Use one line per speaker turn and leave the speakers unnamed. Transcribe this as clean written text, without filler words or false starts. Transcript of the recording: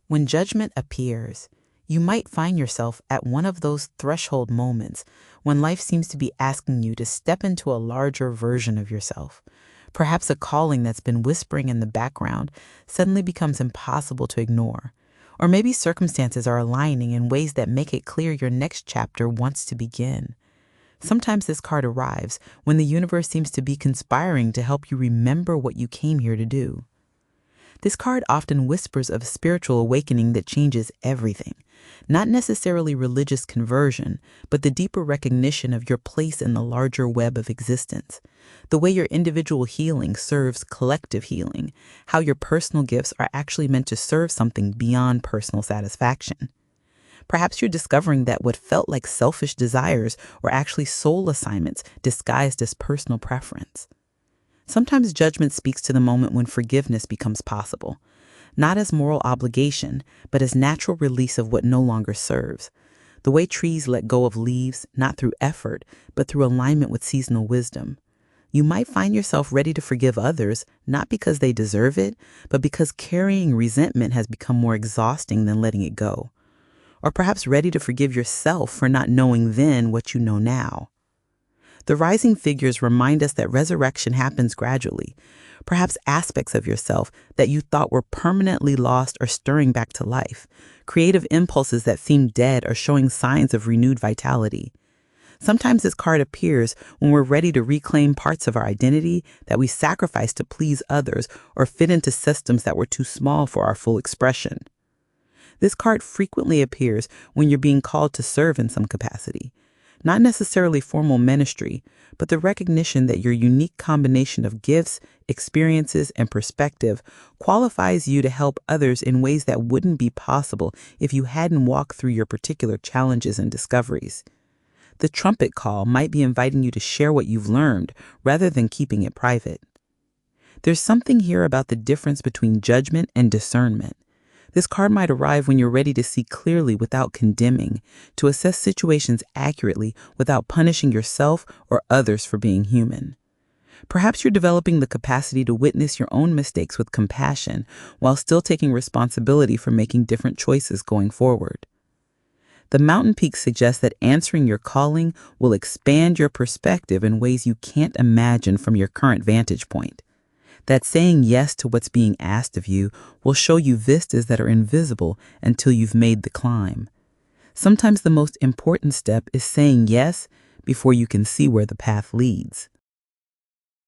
When judgment appears, you might find yourself at one of those threshold moments when life seems to be asking you to step into a larger version of yourself. Perhaps a calling that's been whispering in the background suddenly becomes impossible to ignore. Or maybe circumstances are aligning in ways that make it clear your next chapter wants to begin. Sometimes this card arrives when the universe seems to be conspiring to help you remember what you came here to do. This card often whispers of a spiritual awakening that changes everything, not necessarily religious conversion, but the deeper recognition of your place in the larger web of existence, the way your individual healing serves collective healing, how your personal gifts are actually meant to serve something beyond personal satisfaction. Perhaps you're discovering that what felt like selfish desires were actually soul assignments disguised as personal preference. Sometimes judgment speaks to the moment when forgiveness becomes possible, not as moral obligation, but as natural release of what no longer serves. The way trees let go of leaves, not through effort, but through alignment with seasonal wisdom. You might find yourself ready to forgive others, not because they deserve it, but because carrying resentment has become more exhausting than letting it go. Or perhaps ready to forgive yourself for not knowing then what you know now. The rising figures remind us that resurrection happens gradually. Perhaps aspects of yourself that you thought were permanently lost are stirring back to life. Creative impulses that seemed dead are showing signs of renewed vitality. Sometimes this card appears when we're ready to reclaim parts of our identity that we sacrificed to please others or fit into systems that were too small for our full expression. This card frequently appears when you're being called to serve in some capacity. Not necessarily formal ministry, but the recognition that your unique combination of gifts, experiences, and perspective qualifies you to help others in ways that wouldn't be possible if you hadn't walked through your particular challenges and discoveries. The trumpet call might be inviting you to share what you've learned rather than keeping it private. There's something here about the difference between judgment and discernment. This card might arrive when you're ready to see clearly without condemning, to assess situations accurately without punishing yourself or others for being human. Perhaps you're developing the capacity to witness your own mistakes with compassion while still taking responsibility for making different choices going forward. The mountain peaks suggest that answering your calling will expand your perspective in ways you can't imagine from your current vantage point. That saying yes to what's being asked of you will show you vistas that are invisible until you've made the climb. Sometimes the most important step is saying yes before you can see where the path leads.